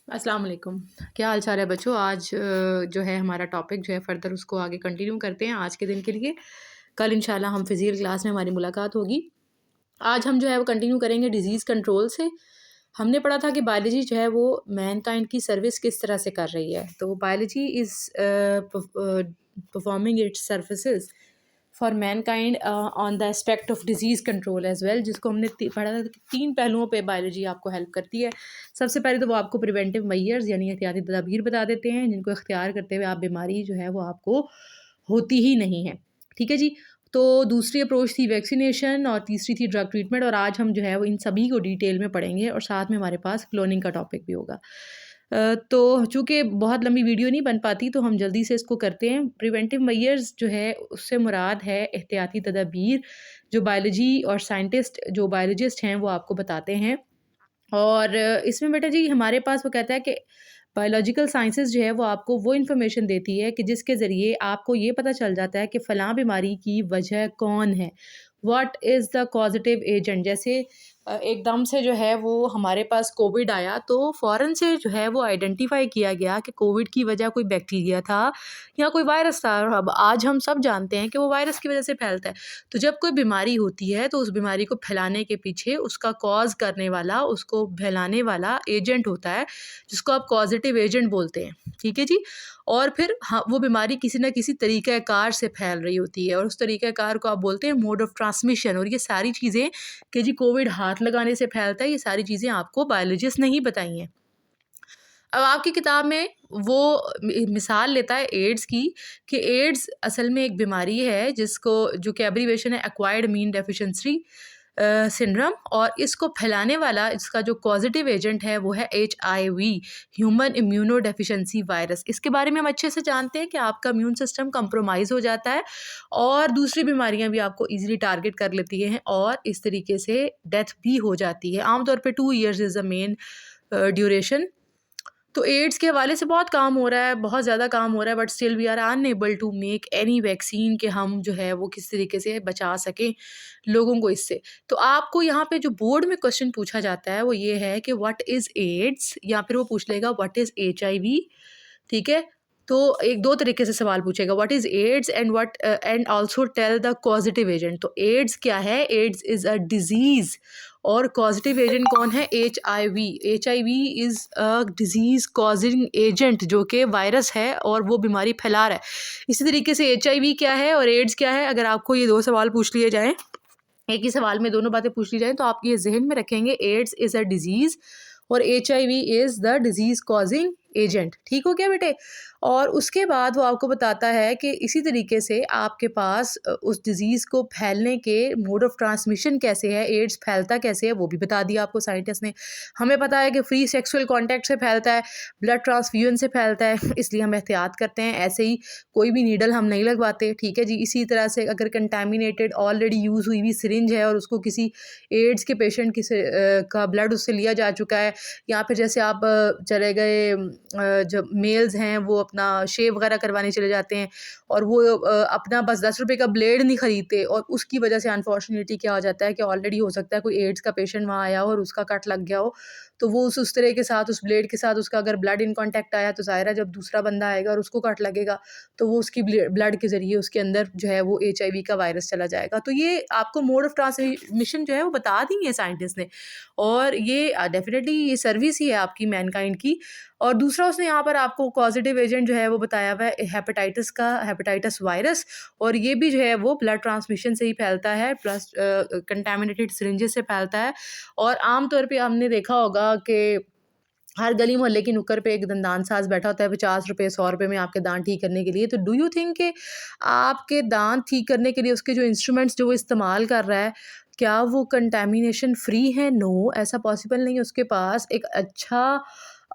अस्सलाम वालेकुम। क्या हाल चाल है बच्चों? आज जो है हमारा टॉपिक जो है फ़र्दर उसको आगे कंटिन्यू करते हैं आज के दिन के लिए। कल इंशाल्लाह हम फ़िज़िकल क्लास में हमारी मुलाकात होगी। आज हम जो है वो कंटिन्यू करेंगे डिज़ीज़ कंट्रोल से। हमने पढ़ा था कि बायोलॉजी जो है वो मैनकाइंड की सर्विस किस तरह से कर रही है। तो biology is performing it's services for Mankind on the aspect of disease control as well, जिसको हमने पढ़ा था कि 3 पहलुओं पे बायोलॉजी आपको हेल्प करती है। सबसे पहले तो वो आपको प्रिवेंटिव मेजर्स यानी एहतियाती तदाबीर बता देते हैं, जिनको इख्तियार करते हुए आप बीमारी जो है वो आपको होती ही नहीं है। ठीक है जी? तो दूसरी अप्रोच थी वैक्सीनेशन और तीसरी थी ड्रग ट्रीटमेंट, और आज हम जो है वो इन सभी को डिटेल में पढ़ेंगे और साथ में हमारे पास क्लोनिंग का टॉपिक भी होगा। तो चूँकि बहुत लंबी वीडियो नहीं बन पाती तो हम जल्दी से इसको करते हैं। प्रिवेंटिव मेजर्स जो है उससे मुराद है एहतियाती तदाबीर, जो बायोलॉजी और साइंटिस्ट जो बायोलॉजिस्ट हैं वो आपको बताते हैं। और इसमें बेटा जी हमारे पास वो कहता है कि बायोलॉजिकल साइंसेस जो है वो आपको वो इन्फॉर्मेशन देती है कि जिसके ज़रिए आपको ये पता चल जाता है कि फ़लाँ बीमारी की वजह कौन है, what is the causative agent. जैसे एकदम से जो है वो हमारे पास कोविड आया तो फ़ौरन से जो है वो आइडेंटिफ़ाई किया गया कि कोविड की वजह कोई बैक्टीरिया था या कोई वायरस था, और अब आज हम सब जानते हैं कि वो वायरस की वजह से फैलता है। तो जब कोई बीमारी होती है तो उस बीमारी को फैलाने के पीछे उसका कॉज़ करने वाला, उसको फैलाने वाला एजेंट होता है, जिसको आप कॉज़ेटिव एजेंट बोलते हैं। ठीक है जी? और फिर हाँ, वो बीमारी किसी न किसी तरीक़ाकार से फैल रही होती है और उस तरीक़ाकार को आप बोलते हैं मोड ऑफ़ ट्रांसमिशन। और ये सारी चीज़ें कि जी कोविड हाथ लगाने से फैलता है, ये सारी चीज़ें आपको बायोलॉजिस्ट ने ही बताई हैं। अब आपकी किताब में वो मिसाल लेता है एड्स की, कि एड्स असल में एक बीमारी है जिसको जो कि एब्रीविएशन है एक्वायर्ड मीन डेफिशिएंसी सिंड्रोम, और इसको फैलाने वाला इसका जो पॉजिटिव एजेंट है वो है HIV, human immuno deficiency virus. इसके बारे में हम अच्छे से जानते हैं कि आपका इम्यून सिस्टम कंप्रोमाइज़ हो जाता है और दूसरी बीमारियां भी आपको इजीली टारगेट कर लेती हैं और इस तरीके से डेथ भी हो जाती है। आमतौर पे 2 years is the main duration. तो एड्स के हवाले से बहुत काम हो रहा है, बहुत ज़्यादा काम हो रहा है, but still we are unable to make any vaccine कि हम जो है वो किस तरीके से बचा सकें लोगों को इससे। तो आपको यहाँ पे जो बोर्ड में क्वेश्चन पूछा जाता है वो ये है कि व्हाट इज़ एड्स, या फिर वो पूछ लेगा व्हाट इज़ HIV। ठीक है? तो 1-2 तरीके से सवाल पूछेगा, what is AIDS and what and also tell the causative agent. तो एड्स क्या है? एड्स इज़ अ डिज़ीज़, और कॉज़ेटिव एजेंट कौन है? HIV। HIV is a disease causing agent, जो कि वायरस है और वो बीमारी फैला रहा है। इसी तरीके से HIV क्या है और एड्स क्या है? अगर आपको ये 2 सवाल पूछ लिए जाएँ, एक ही सवाल में दोनों बातें पूछ ली जाएँ, तो आप ये ज़हन में रखेंगे एड्स इज़ अ डिज़ीज़ और HIV is the disease causing agent. ठीक हो गया बेटे? और उसके बाद वो आपको बताता है कि इसी तरीके से आपके पास उस डिज़ीज़ को फैलने के मोड ऑफ़ ट्रांसमिशन कैसे है, एड्स फैलता कैसे है, वो भी बता दिया आपको साइंटिस्ट ने। हमें पता है कि फ्री सेक्सुअल कॉन्टैक्ट से फैलता है, ब्लड ट्रांसफ्यूजन से फैलता है, इसलिए हम एहतियात करते हैं। ऐसे ही कोई भी नीडल हम नहीं लगवाते, ठीक है जी? इसी तरह से अगर कंटामिनेटेड ऑलरेडी यूज़ हुई हुई सिरिंज है और उसको किसी एड्स के पेशेंट का ब्लड उससे लिया जा चुका है, या फिर जैसे आप चले गए जो मेल्स हैं वो अपना शेव वगैरह करवाने चले जाते हैं और वो अपना बस 10 रुपए का ब्लेड नहीं खरीदते, और उसकी वजह से अनफॉर्चुनेटली क्या हो जाता है कि ऑलरेडी हो सकता है कोई एड्स का पेशेंट वहाँ आया हो और उसका कट लग गया हो, तो वो उस तरह के साथ उस ब्लेड के साथ उसका अगर ब्लड इन कांटेक्ट आया तो ज़ाहिर है जब दूसरा बंदा आएगा और उसको कट लगेगा तो वो उसकी ब्लड के ज़रिए उसके अंदर जो है वो HIV का वायरस चला जाएगा। तो ये आपको मोड ऑफ ट्रांसमिशन जो है वो बता दी है साइंटिस्ट ने, और ये डेफिनेटली ये सर्विस ही है आपकी मैनकाइंड की। और दूसरा उसने यहाँ पर आपको पॉजिटिव एजेंट जो है वो बताया हुआ है हेपेटाइटिस का, हेपेटाइटिस वायरस, और ये भी जो है वो ब्लड ट्रांसमिशन से ही फैलता है, प्लस कंटामिनेटेड सिरिंजेस से फैलता है। और आम तौर पे हमने देखा होगा कि हर गली मोहल्ले की नुक्कड़ पे एक दंदान साज बैठा होता है 50 रुपए 100 रुपए में आपके दांत ठीक करने के लिए। तो डू यू थिंक कि आपके दांत ठीक करने के लिए उसके जो इंस्ट्रूमेंट्स जो वो इस्तेमाल कर रहा है, क्या वो कंटेमिनेशन फ्री है? नो, ऐसा पॉसिबल नहीं है। उसके पास एक अच्छा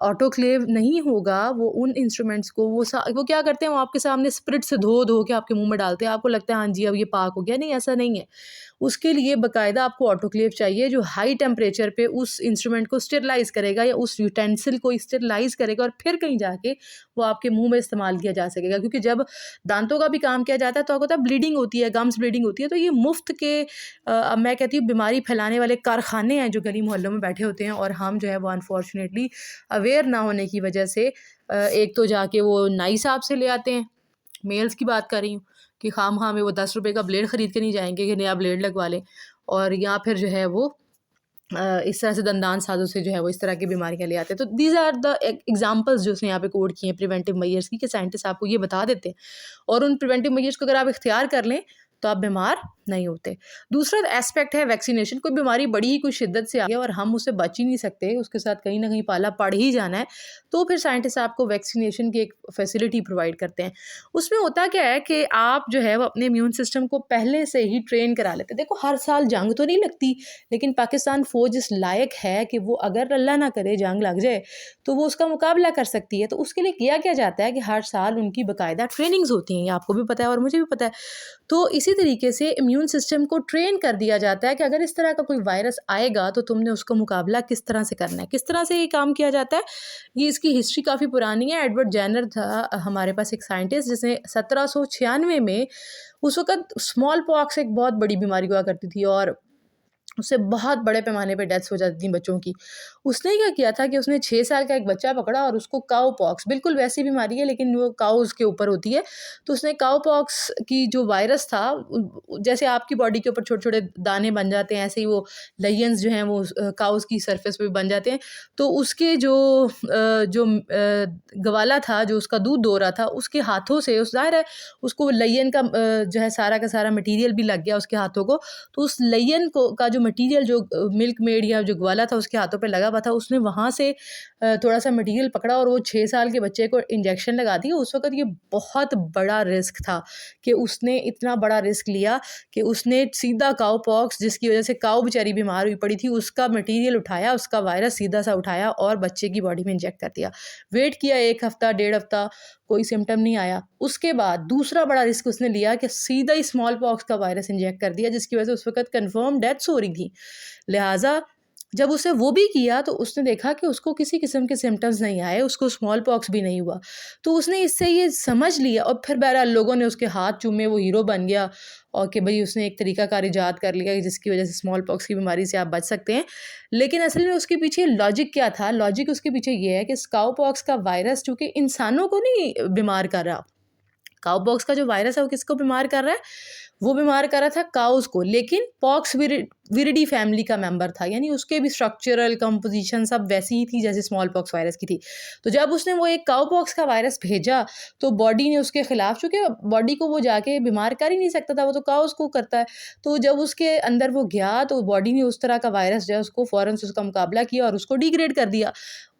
ऑटोक्लेव नहीं होगा। वो उन इंस्ट्रूमेंट्स को वो क्या करते हैं, वो आपके सामने स्पिरिट से धो धो के आपके मुंह में डालते हैं, आपको लगता है हाँ जी अब ये पाक हो गया। नहीं, ऐसा नहीं है। उसके लिए बाकायदा आपको ऑटोक्लेव चाहिए जो हाई टेम्परेचर पे उस इंस्ट्रूमेंट को स्टेरलाइज़ करेगा या उस यूटेंसिल को स्टेरलाइज़ करेगा और फिर कहीं जाके वो आपके मुँह में इस्तेमाल किया जा सकेगा। क्योंकि जब दांतों का भी काम किया जाता है तो आपको पता है ब्लीडिंग होती है, गम्स ब्लीडिंग होती है, तो ये मुफ्त के मैं कहती हूँ बीमारी फैलाने वाले कारखाने हैं जो गली मोहल्लों में बैठे होते हैं, और हम जो है वो अनफॉर्चुनेटली अवेयर ना होने की वजह से एक तो जाके वो नाई साहब से ले आते हैं, मेल्स की बात कर रही हूँ, कि खाम-खा में वो 10 रुपए का ब्लेड ख़रीद के नहीं जाएँगे कि नया ब्लेड लगवा लें, और या फिर जो है वो इस तरह से दंदान साज़ों से जो है वो इस तरह की बीमारियाँ ले आते हैं। तो दीज़ आर द एग्ज़ाम्पल्स जो उसने यहाँ पे कोट किए हैं प्रिवेंटिव मेजर्स की, कि साइंटिस्ट आपको ये बता देते हैं, और उन प्रिवेंटिव मेजर्स को अगर आप इख्तियार कर लें तो आप बीमार नहीं होते। दूसरा एस्पेक्ट है वैक्सीनेशन। कोई बीमारी बड़ी ही कोई शिद्दत से आ गई और हम उससे बच ही नहीं सकते, उसके साथ कहीं न कहीं पाला पड़ ही जाना है, तो फिर साइंटिस्ट आपको वैक्सीनेशन की एक फैसिलिटी प्रोवाइड करते हैं। उसमें होता क्या है कि आप जो है वो अपने इम्यून सिस्टम को पहले से ही ट्रेन करा लेते हैं। देखो हर साल जंग तो नहीं लगती, लेकिन पाकिस्तान फ़ौज इस लायक है कि वो अगर अल्लाह ना करे जंग लग जाए तो वो उसका मुकाबला कर सकती है। तो उसके लिए किया क्या जाता है कि हर साल उनकी बाकायदा ट्रेनिंग्स होती हैं, ये आपको भी पता है और मुझे भी पता है। तो इसी तरीके से इम्यून सिस्टम को ट्रेन कर दिया जाता है कि अगर इस तरह का कोई वायरस आएगा तो तुमने उसका मुकाबला किस तरह से करना है। किस तरह से ये काम किया जाता है, ये इसकी हिस्ट्री काफ़ी पुरानी है। एडवर्ड जेनर था हमारे पास एक साइंटिस्ट, जिसने 1796 में, उस वक़्त स्मॉल पॉक्स एक बहुत बड़ी बीमारी हुआ करती थी और उससे बहुत बड़े पैमाने पे डेथ्स हो जाती थी बच्चों की। उसने क्या किया था कि उसने 6 साल का एक बच्चा पकड़ा और उसको काऊ पॉक्स, बिल्कुल वैसी बीमारी है लेकिन वो काउज़ के ऊपर होती है। तो उसने काऊ पॉक्स की जो वायरस था, जैसे आपकी बॉडी के ऊपर छोटे-छोटे दाने बन जाते हैं, ऐसे ही वो लायंस जो हैं वो काउज़ की सरफेस पे बन जाते हैं। तो उसके गवाला था, जो उसका दूध दो रहा था, उसके हाथों से ज़ाहिर है उसको लायन का जो है सारा का सारा मटीरियल भी लग गया उसके हाथों को। तो उस लायन को का जो मटीरियल, जो मिल्क मेड या जो ग्वाला था उसके हाथों पे लगा हुआ था, उसने वहाँ से थोड़ा सा मटीरियल पकड़ा और वो 6 साल के बच्चे को इंजेक्शन लगा दिया। उस वक़्त ये बहुत बड़ा रिस्क था कि उसने इतना बड़ा रिस्क लिया कि उसने सीधा काऊ पॉक्स, जिसकी वजह से काऊ बेचारी बीमार हुई पड़ी थी, उसका मटीरियल उठाया, उसका वायरस सीधा सा उठाया और बच्चे की बॉडी में इंजेक्ट कर दिया। वेट किया 1 हफ़्ता, 1.5 हफ़्ता, कोई सिम्पटम नहीं आया। उसके बाद दूसरा बड़ा रिस्क उसने लिया कि सीधा ही स्मॉल पॉक्स का वायरस इंजेक्ट कर दिया, जिसकी वजह से उस वक़्त कन्फर्म डेथ्स हो रही थी। लिहाजा जब उसने वो भी किया तो उसने देखा कि उसको किसी किस्म के सिम्पटम्स नहीं आए, उसको स्मॉल पॉक्स भी नहीं हुआ। तो उसने इससे ये समझ लिया और फिर बहरहाल लोगों ने उसके हाथ चूमे, वो हीरो बन गया और कि भई उसने एक तरीक़ाकार ईजाद कर लिया जिसकी वजह से स्मॉल पॉक्स की बीमारी से आप बच सकते हैं। लेकिन असल में उसके पीछे लॉजिक क्या था? लॉजिक उसके पीछे ये है कि काऊ पॉक्स का वायरस चूँकि इंसानों को नहीं बीमार कर रहा। काऊ पॉक्स का जो वायरस है वो किसको बीमार कर रहा है? वो बीमार कर रहा था काउज़ को, लेकिन पॉक्स विरिडी फैमिली का मेंबर था, यानी उसके भी स्ट्रक्चरल कंपोजिशन सब वैसी ही थी जैसे स्मॉल पॉक्स वायरस की थी। तो जब उसने वो एक काऊ पॉक्स का वायरस भेजा तो बॉडी ने उसके खिलाफ, चूँकि बॉडी को वो जाके बीमार कर ही नहीं सकता था, वो तो काउज़ को करता है। तो जब उसके अंदर वो गया तो बॉडी ने उस तरह का वायरस जो है उसको फ़ौरन से उसका मुकाबला किया और उसको डिग्रेड कर दिया।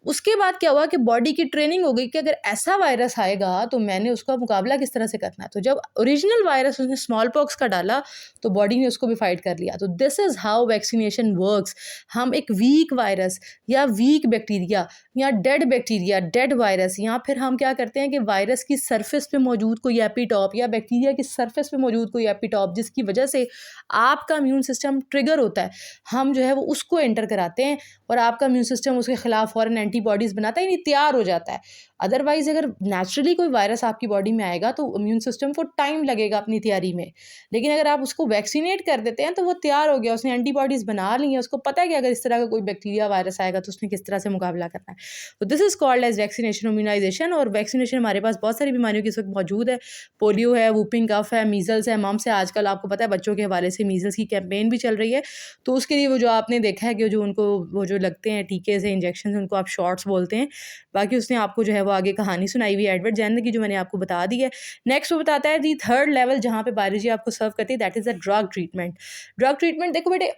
उसके बाद क्या हुआ कि बॉडी की ट्रेनिंग हो गई कि अगर ऐसा वायरस आएगा तो मैंने उसका मुकाबला किस तरह से करना है। तो जब ओरिजिनल वायरस उसने स्मॉल पॉक्स का डाला तो बॉडी ने उसको भी फाइट कर लिया। तो this is how vaccination works. हम एक वीक वायरस या वीक बैक्टीरिया या डेड बैक्टीरिया, डेड वायरस, या फिर हम क्या करते हैं कि वायरस की सरफेस पे मौजूद कोई एपिटॉप या बैक्टीरिया की सरफेस पे मौजूद कोई एपिटॉप जिसकी वजह से आपका इम्यून सिस्टम ट्रिगर होता है, हम जो है वो उसको एंटर कराते हैं और आपका इम्यून सिस्टम उसके खिलाफ फ़ौरन एंटीबॉडीज़ बनाता है, यानी तैयार हो जाता है। अदरवाइज़ अगर नेचुरली कोई वायरस आपकी बॉडी में आएगा तो इम्यून सिस्टम को टाइम लगेगा अपनी तैयारी में। लेकिन अगर आप उसको वैक्सीनेट कर देते हैं तो वो तैयार हो गया, उसने एंटीबॉडीज़ बना ली हैं, उसको पता है कि अगर इस तरह का कोई बैक्टीरिया वायरस आएगा तो उसने किस तरह से मुकाबला करना है। तो this is called as vaccination immunisation. और वैक्सीनेशन हमारे पास बहुत सारी बीमारियों की इस वक्त मौजूद है। पोलियो है, वूपिंग कफ है, मीज़ल्स है, मम्प्स है। आजकल आपको पता है बच्चों के हवाले से मीज़ल्स की कैंपेन भी चल रही है। तो उसके लिए वो जो आपने देखा है कि जो उनको वो जो लगते हैं टीके से इंजेक्शन, उनको आप शॉट्स बोलते हैं। बाकी उसने आपको जो है वो आगे कहानी सुनाई हुई है एडवर्ड जेनर की, जो मैंने आपको बता दी है। नेक्स्ट वो बताता है दी थर्ड लेवल जहाँ पे बायोलॉजी आपको सर्व करती है, that is the drug treatment. Drug treatment, देखो बेटे,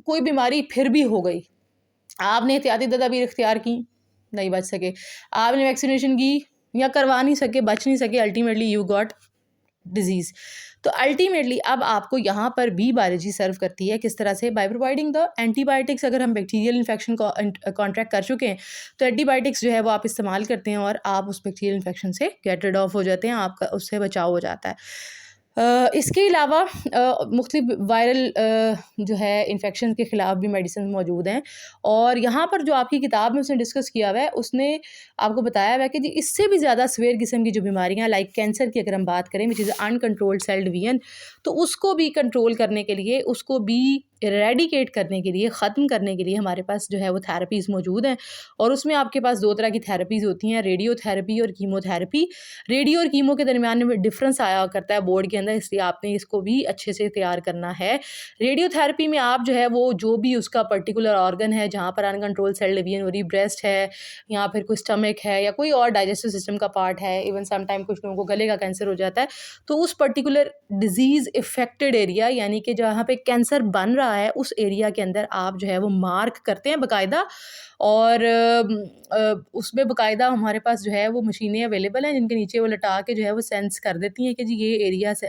कोई बीमारी फिर भी हो गई, आपने एहतियाती तदाबीर इख्तियार की, नहीं बच सके, आपने वैक्सीनेशन की या करवा नहीं सके, बच नहीं सके, अल्टीमेटली यू गॉट डिजीज़। तो अल्टीमेटली अब आपको यहाँ पर भी बायोलॉजी सर्व करती है, किस तरह से? By providing the antibiotics. अगर हम बैक्टीरियल इन्फेक्शन को कॉन्ट्रैक्ट कर चुके हैं तो एंटीबायोटिक्स जो है वो आप इस्तेमाल करते हैं और आप उस बैक्टीरियल इन्फेक्शन से गेट रिड ऑफ हो जाते हैं, आपका उससे बचाव हो जाता है। इसके अलावा मुख्तलिफ वायरल जो है इन्फेक्शन के ख़िलाफ़ भी मेडिसिन मौजूद हैं। और यहाँ पर जो आपकी किताब में उसने डिस्कस किया हुआ है, उसने आपको बताया हुआ है कि जी इससे भी ज़्यादा सीवियर किस्म की जो बीमारियाँ लाइक कैंसर की अगर हम बात करें, which is uncontrolled cell division, तो उसको भी कंट्रोल करने के लिए, उसको भी इरेडिकेट करने के लिए, ख़त्म करने के लिए हमारे पास जो है वो थेरेपीज़ मौजूद हैं। और उसमें आपके पास 2 तरह की थेरेपीज़ होती हैं, रेडियोथेरेपी और कीमोथेरेपी। रेडियो और कीमो के दरमियान में डिफरेंस आया करता है बोर्ड के अंदर, इसलिए आपने इसको भी अच्छे से तैयार करना है। रेडियोथेरेपी में आप जो है वो जो भी उसका पर्टिकुलर ऑर्गन है जहाँ पर अनकंट्रोल सेल डिवीजन हो रही, ब्रेस्ट है या फिर कोई स्टमक है या कोई और डाइजेस्टिव सिस्टम का पार्ट है, इवन सम टाइम कुछ लोगों को गले का कैंसर हो जाता है, तो उस पर्टिकुलर डिजीज़ इफेक्टेड एरिया यानी कि जहाँ पे कैंसर बन रहा है उस एरिया के अंदर आप जो है वो मार्क करते हैं बाकायदा। और उसमें बाकायदा हमारे पास जो है वो मशीनें अवेलेबल हैं जिनके नीचे वो लटा के जो है वो सेंस कर देती हैं कि जी ये एरिया से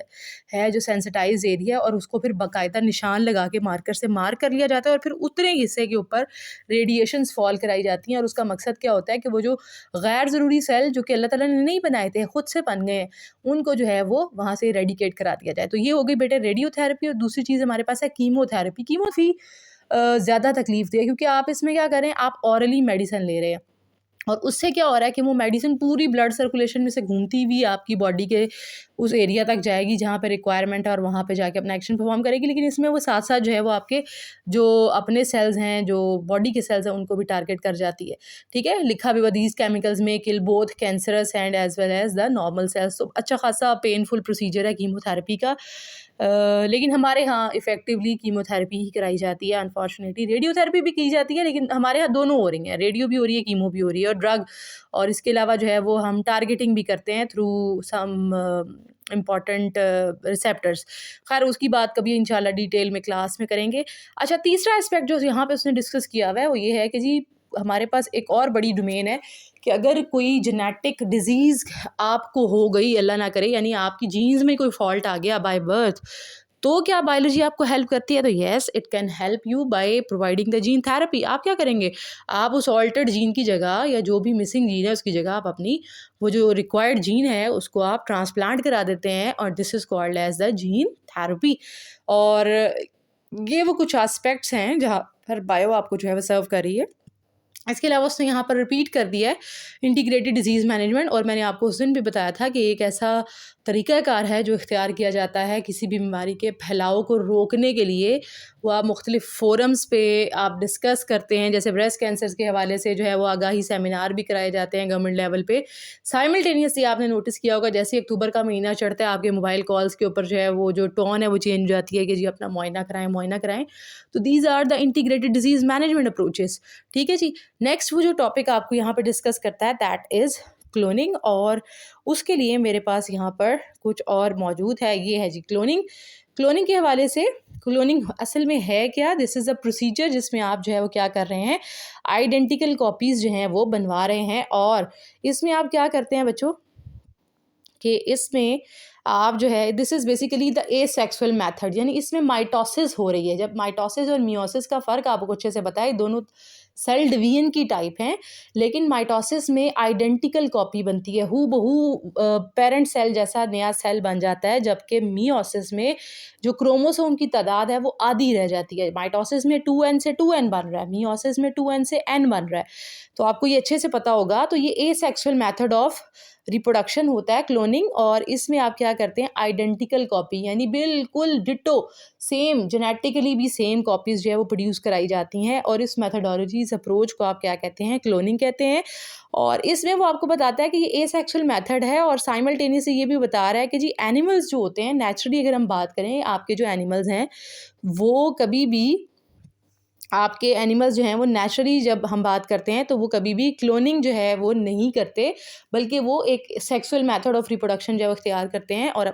है जो सेंसिटाइज एरिया, और उसको फिर बाकायदा निशान लगा के मार्कर से मार्क कर लिया जाता है और फिर उतने हिस्से के ऊपर रेडिएशंस फॉल कराई जाती हैं। और उसका मकसद क्या होता है कि वो जो गैर ज़रूरी सेल जो कि अल्लाह ताला ने नहीं बनाए थे, खुद से बन गए हैं, उनको जो है वो वहाँ से इरेडिकेट करा दिया जाए। तो ये हो गई बेटे रेडियोथेरेपी। और दूसरी चीज़ हमारे पास है कीमोथेरेपी। कीमोथेरेपी ज़्यादा तकलीफ दे, क्योंकि आप इसमें क्या करें, आप ऑरली मेडिसिन ले रहे हैं और उससे क्या हो रहा है कि वो मेडिसिन पूरी ब्लड सर्कुलेशन में से घूमती हुई आपकी बॉडी के उस एरिया तक जाएगी जहाँ पे रिक्वायरमेंट है और वहाँ पे जाके अपना एक्शन परफॉर्म करेगी। लेकिन इसमें वो साथ साथ जो है वो आपके जो अपने सेल्स हैं, जो बॉडी के सेल्स हैं, उनको भी टारगेट कर जाती है। ठीक है, लिखा भी हुआ दीज केमिकल्स में kill both cancerous and as well as the normal cells. तो अच्छा खासा पेनफुल प्रोसीजर है कीमोथेरेपी का। लेकिन हमारे यहाँ इफ़ेक्टिवली कीमोथेरेपी ही कराई जाती है। अनफॉर्चुनेटली रेडियोथेरेपी भी की जाती है, लेकिन हमारे यहाँ दोनों हो रही हैं, रेडियो भी हो रही है, कीमो भी हो रही है, और ड्रग। और इसके अलावा जो है वो हम टारगेटिंग भी करते हैं थ्रू सम इम्पॉर्टेंट रिसेप्टर्स। खैर उसकी बात कभी इंशाल्लाह डिटेल में क्लास में करेंगे। अच्छा, तीसरा एस्पेक्ट जो यहाँ पे उसने डिस्कस किया हुआ है वो ये है कि जी हमारे पास एक और बड़ी डोमेन है कि अगर कोई जेनेटिक डिजीज़ आपको हो गई, अल्लाह ना करे, यानी आपकी जीन्स में कोई फॉल्ट आ गया बाय बर्थ, तो क्या बायोलॉजी आपको हेल्प करती है? तो yes, it can help you by providing the gene therapy. आप क्या करेंगे, आप उस ऑल्टर्ड जीन की जगह या जो भी मिसिंग जीन है उसकी जगह आप अपनी वो जो रिक्वायर्ड जीन है उसको आप ट्रांसप्लांट करा देते हैं, और this is called as the gene therapy. और ये वो कुछ एस्पेक्ट्स हैं जहाँ पर बायो आपको जो है वो सर्व कर रही है। इसके अलावा उसने यहाँ पर रिपीट कर दिया है इंटीग्रेटेड डिजीज़ मैनेजमेंट। और मैंने आपको उस दिन भी बताया था कि एक ऐसा तरीक़ाकार है जो इख्तियार किया जाता है किसी भी बीमारी के फैलाव को रोकने के लिए। वो आप मुख्तलिफ़ फ़ोरम्स पे आप डिस्कस करते हैं, जैसे ब्रेस्ट कैंसर के हवाले से जो है वो आगाही सेमिनार भी कराए जाते हैं गवर्नमेंट लेवल पे। साइमल्टेनियसली आपने नोटिस किया होगा जैसे ही अक्टूबर का महीना चढ़ता है आपके मोबाइल कॉल्स के ऊपर जो है वो जो टोन है वो चेंज हो जाती है कि जी अपना मुआयना कराएँ, मुआयना कराएँ। तो these are the integrated disease management approaches. ठीक है जी। नेक्स्ट वो जो टॉपिक आपको यहाँ पे डिस्कस करता है दैट इज़ क्लोनिंग। और उसके लिए मेरे पास यहाँ पर कुछ और मौजूद है, ये है जी क्लोनिंग। क्लोनिंग के हवाले से, क्लोनिंग असल में है क्या? दिस इज़ अ प्रोसीजर जिसमें आप जो है वो क्या कर रहे हैं, आइडेंटिकल कॉपीज़ जो हैं वो बनवा रहे हैं। और इसमें आप क्या करते हैं बच्चों कि इसमें आप जो है this is basically the asexual method, यानी इसमें माइटोसिस हो रही है। जब माइटोसिस और मियोसिस का फ़र्क आपको अच्छे से बताए, दोनों सेल डिवीजन की टाइप हैं, लेकिन माइटोसिस में आइडेंटिकल कॉपी बनती है, हू बहू पेरेंट सेल जैसा नया सेल बन जाता है, जबकि मियोसिस में जो क्रोमोसोम की तादाद है वो आधी रह जाती है। माइटोसिस में 2n से 2n बन रहा है, मियोसिस में 2n से n बन रहा है। तो आपको ये अच्छे से पता होगा। तो ये एसेक्सुअल मेथड ऑफ रिप्रोडक्शन होता है क्लोनिंग। और इसमें आप क्या करते हैं, आइडेंटिकल कॉपी यानी बिल्कुल डिटो सेम, जेनेटिकली भी सेम कॉपीज़ जो है वो प्रोड्यूस कराई जाती हैं। और इस मेथडोलॉजी, इस अप्रोच को आप क्या कहते हैं, क्लोनिंग कहते हैं। और इसमें वो आपको बताता है कि ये एसेक्सुअल मेथड है, और साइमल्टेनियसली ये भी बता रहा है कि जी एनिमल्स जो होते हैं नेचुरली, अगर हम बात करें आपके जो एनिमल्स हैं वो कभी भी, आपके एनिमल्स जो हैं वो नेचुरली जब हम बात करते हैं तो वो कभी भी क्लोनिंग जो है वो नहीं करते, बल्कि वो एक सेक्सुअल मेथड ऑफ रिप्रोडक्शन जो है इख्तियार करते हैं और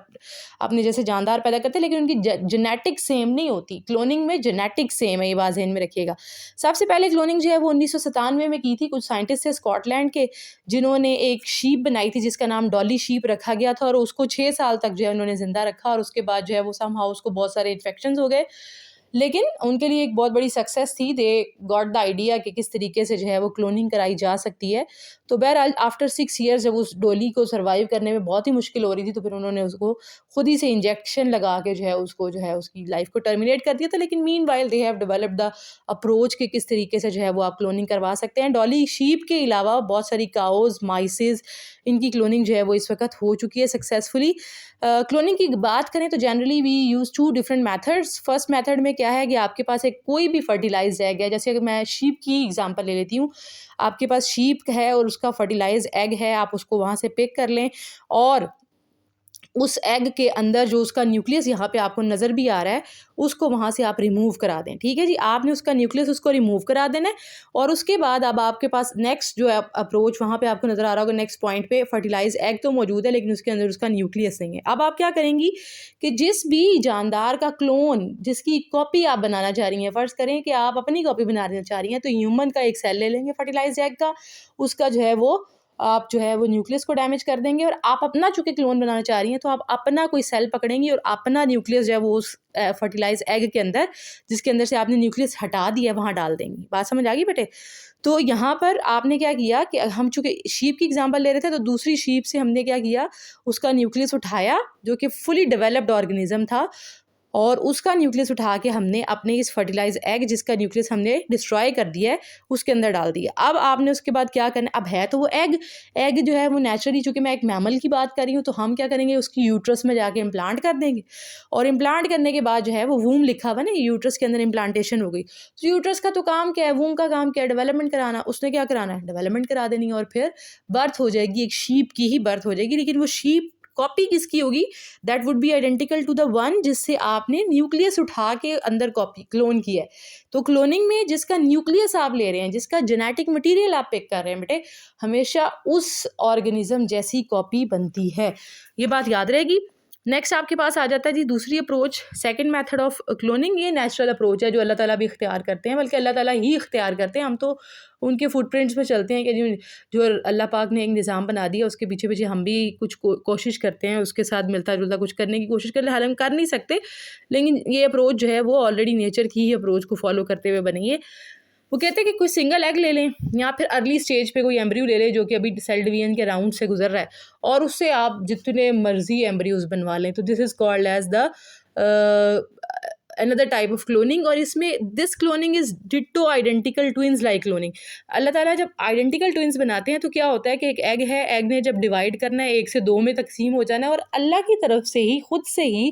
अपने जैसे जानदार पैदा करते हैं, लेकिन उनकी जेनेटिक सेम नहीं होती। क्लोनिंग में जेनेटिक सेम है, ये बात ज़हन में रखिएगा। सबसे पहले क्लोनिंग जो है वो 1997 में की थी। कुछ साइंटिस्ट थे स्कॉटलैंड के जिन्होंने एक शीप बनाई थी जिसका नाम डॉली शीप रखा गया था, और उसको 6 साल तक जो है उन्होंने ज़िंदा रखा, और उसके बाद जो है वो समहाउ उसको बहुत सारे इन्फेक्शंस हो गए। लेकिन उनके लिए एक बहुत बड़ी सक्सेस थी, दे गॉट द आइडिया कि किस तरीके से जो है वो क्लोनिंग कराई जा सकती है। तो बहरहाल आफ्टर 6 ईयर्स जब उस डॉली को सर्वाइव करने में बहुत ही मुश्किल हो रही थी, तो फिर उन्होंने उसको खुद ही से इंजेक्शन लगा के जो है उसको जो है उसकी लाइफ को टर्मिनेट कर दिया था। लेकिन meanwhile they have developed the approach कि किस तरीके से जो है वो आप क्लोनिंग करवा सकते हैं। डॉली शीप के अलावा बहुत सारी काउज, माइसेस, इनकी क्लोनिंग जो है वो इस वक्त हो चुकी है सक्सेसफुली। क्लोनिंग की बात करें तो generally we use 2 different methods. First method में क्या है कि आपके पास एक कोई भी फर्टिलाइज्ड एग है, जैसे अगर मैं शीप की एग्जांपल ले लेती हूँ, आपके पास शीप है और उसका फर्टिलाइज्ड एग है, आप उसको वहाँ से पिक कर लें और उस एग के अंदर जो उसका न्यूक्लियस यहाँ पे आपको नज़र भी आ रहा है, उसको वहाँ से आप रिमूव करा दें। ठीक है जी, आपने उसका न्यूक्लियस उसको रिमूव करा देना है और उसके बाद अब आपके पास नेक्स्ट जो है अप्रोच वहाँ पे आपको नज़र आ रहा होगा, नेक्स्ट पॉइंट पे फर्टिलाइज एग तो मौजूद है लेकिन उसके अंदर उसका न्यूक्लियस नहीं है। अब आप क्या करेंगी कि जिस भी जानदार का क्लोन, जिसकी कॉपी आप बनाना चाह रही हैं, फ़र्ज़ करें कि आप अपनी कॉपी बनाना चाह रही हैं, तो ह्यूमन का एक सेल ले लेंगे फर्टिलाइज एग का, उसका जो है वो आप जो है वो न्यूक्लियस को डैमेज कर देंगे और आप अपना चूँकि क्लोन बनाना चाह रही हैं, तो आप अपना कोई सेल पकड़ेंगी और अपना न्यूक्लियस जो है वो उस फर्टिलाइज एग के अंदर, जिसके अंदर से आपने न्यूक्लियस हटा दिया है, वहाँ डाल देंगी। बात समझ आ गई बेटे? तो यहाँ पर आपने क्या किया कि हम चूँकि शीप की एग्जांपल ले रहे थे, तो दूसरी शीप से हमने क्या किया, उसका न्यूक्लियस उठाया जो कि फुली डेवलप्ड ऑर्गेनिज्म था और उसका न्यूक्लियस उठा के हमने अपने इस फर्टिलाइज एग, जिसका न्यूक्लियस हमने डिस्ट्रॉय कर दिया है, उसके अंदर डाल दिया। अब आपने उसके बाद क्या करना है, अब है तो वो एग जो है वो नेचुरली, चूँकि मैं एक मैमल की बात कर रही हूँ, तो हम क्या करेंगे, उसकी यूट्रस में जाके इम्प्लांट कर देंगे और इम्प्लांट करने के बाद जो है वो वूम लिखा हुआ ना, यूट्रस के अंदर इम्प्लांटेशन हो गई। तो यूट्रस का तो काम क्या है, वूम का काम क्या है, डेवलपमेंट कराना। उसने क्या कराना है, डेवलपमेंट करा देनी है और फिर बर्थ हो जाएगी, एक शीप की ही बर्थ हो जाएगी। लेकिन वो शीप कॉपी किसकी होगी, that would be identical to the one जिससे आपने न्यूक्लियस उठा के अंदर कॉपी क्लोन किया है। तो क्लोनिंग में जिसका न्यूक्लियस आप ले रहे हैं, जिसका जेनेटिक मटेरियल आप पिक कर रहे हैं बेटे, हमेशा उस ऑर्गेनिज्म जैसी कॉपी बनती है। ये बात याद रहेगी। नेक्स्ट आपके पास आ जाता है जी दूसरी approach, second method of cloning. ये नेचुरल अप्रोच है जो अल्लाह ताला भी इख्तियार करते हैं, बल्कि अल्लाह ताला ही इख्तियार करते हैं। हम तो उनके फुटप्रिंट्स में चलते हैं कि जो अल्लाह पाक ने एक निज़ाम बना दिया, उसके पीछे पीछे हम भी कुछ कोशिश करते हैं, उसके साथ मिलता जुलता कुछ करने की कोशिश कर ले। हालांकि कर नहीं सकते, लेकिन ये अप्रोच जो है वो ऑलरेडी नेचर की ही अप्रोच को फॉलो करते हुए बनी है। वो कहते हैं कि कोई सिंगल एग ले लें या फिर अर्ली स्टेज पे कोई एम्ब्रियो ले लें जो कि अभी सेल डिवीजन के राउंड से गुजर रहा है, और उससे आप जितने मर्जी एम्ब्रियोज बनवा लें। तो this is called as the another type of cloning. और इसमें this cloning is ditto identical twins like cloning. अल्लाह ताला जब आइडेंटिकल ट्विंस बनाते हैं तो क्या होता है कि एक एग है, एग ने जब डिवाइड करना है, 1 से 2 में तकसीम हो जाना है, और अल्लाह की तरफ से ही खुद से ही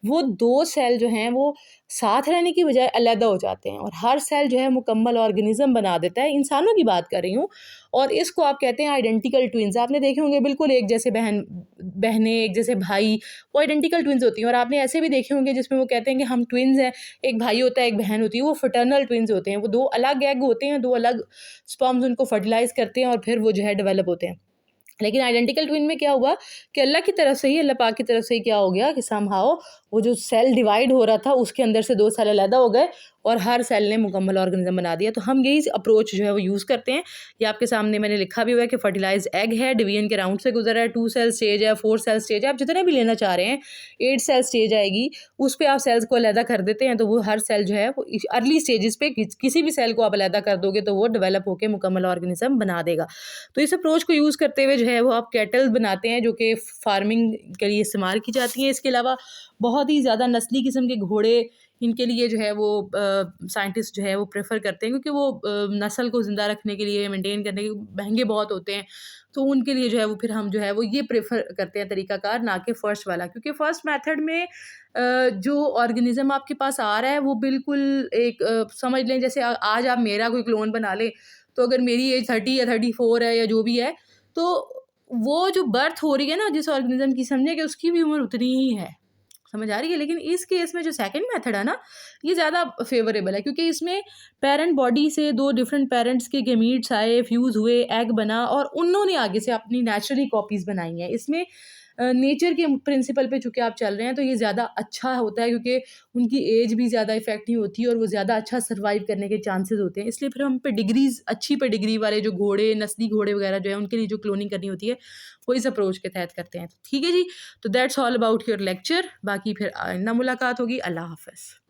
वो 2 सेल जो हैं वो साथ रहने की बजाय अलहदा हो जाते हैं और हर सेल जो है मुकम्मल ऑर्गेनिज्म बना देता है। इंसानों की बात कर रही हूँ, और इसको आप कहते हैं आइडेंटिकल ट्विंस। आपने देखे होंगे बिल्कुल एक जैसे बहनें, एक जैसे भाई, वो आइडेंटिकल ट्विंस होती हैं। और आपने ऐसे भी देखे होंगे जिसमें वो कहते हैं कि हम ट्विंस हैं, एक भाई होता है एक बहन होती है, वो फ्रेटर्नल ट्विंस होते हैं। वो 2 अलग एग होते हैं, 2 अलग स्पर्म्स उनको फर्टिलाइज करते हैं और फिर वो जो है डेवलप होते हैं। लेकिन आइडेंटिकल ट्विन में क्या हुआ कि अल्लाह की तरफ से ही, अल्लाह पाक की तरफ से ही क्या हो गया कि समहाउ वो जो सेल डिवाइड हो रहा था उसके अंदर से 2 सेल अलहदा हो गए और हर सेल ने मुकम्मल ऑर्गेनिज्म बना दिया। तो हम यही अप्रोच जो है वो यूज़ करते हैं। ये आपके सामने मैंने लिखा भी हुआ है कि फर्टिलाइज एग है, डिवीजन के राउंड से गुजर रहा है, 2 सेल स्टेज है, 4 सेल स्टेज है, आप जितना भी लेना चाह रहे हैं, 8 सेल स्टेज आएगी, उस पर आप सेल्स को अलहदा कर देते हैं। तो वो हर सेल जो है वो अर्ली स्टेजेस पे किसी भी सेल को आप अलहदा कर दोगे तो वो डेवलप होकर मुकम्मल ऑर्गेनिज्म बना देगा। तो इस अप्रोच को यूज़ करते हुए जो है वो आप कैटल बनाते हैं जो कि फार्मिंग के लिए इस्तेमाल की जाती हैं। इसके अलावा बहुत ही ज़्यादा नस्ली किस्म के घोड़े, इनके लिए जो है वो साइंटिस्ट जो है वो प्रेफर करते हैं, क्योंकि वो नस्ल को ज़िंदा रखने के लिए, मेंटेन करने के महंगे बहुत होते हैं। तो उनके लिए जो है वो फिर हम जो है वो ये प्रेफर करते हैं तरीक़ाकार, ना कि फ़र्स्ट वाला। क्योंकि फ़र्स्ट मेथड में जो ऑर्गेनिज़म आपके पास आ रहा है वो बिल्कुल एक समझ लें जैसे आज आप मेरा कोई क्लोन बना लें, तो अगर मेरी एज 30 या 34 है या जो भी है, तो वो जो बर्थ हो रही है ना जिस ऑर्गेनिज्म की, समझे कि उसकी भी उम्र उतनी ही है। समझ आ रही है? लेकिन इस केस में जो सेकंड मेथड है ना, ये ज़्यादा फेवरेबल है, क्योंकि इसमें पेरेंट बॉडी से 2 डिफरेंट पेरेंट्स के गैमीट्स आए, फ्यूज़ हुए, एग बना और उन्होंने आगे से अपनी नेचुरली कॉपीज़ बनाई हैं। इसमें नेचर के प्रिंसिपल पे चूँकि आप चल रहे हैं तो ये ज़्यादा अच्छा होता है, क्योंकि उनकी एज भी ज़्यादा इफ़ेक्ट नहीं होती और वो ज़्यादा अच्छा सर्वाइव करने के चांसेस होते हैं। इसलिए फिर हम पेडिग्रीज़, अच्छी पेडिग्री वाले जो घोड़े, नस्ली घोड़े वगैरह जो है, उनके लिए जो क्लोनिंग करनी होती है वो इस अप्रोच के तहत करते हैं। ठीक है जी, तो that's all about your lecture. बाकी फिर आइंदा मुलाकात होगी। अल्लाह हाफ़िज़।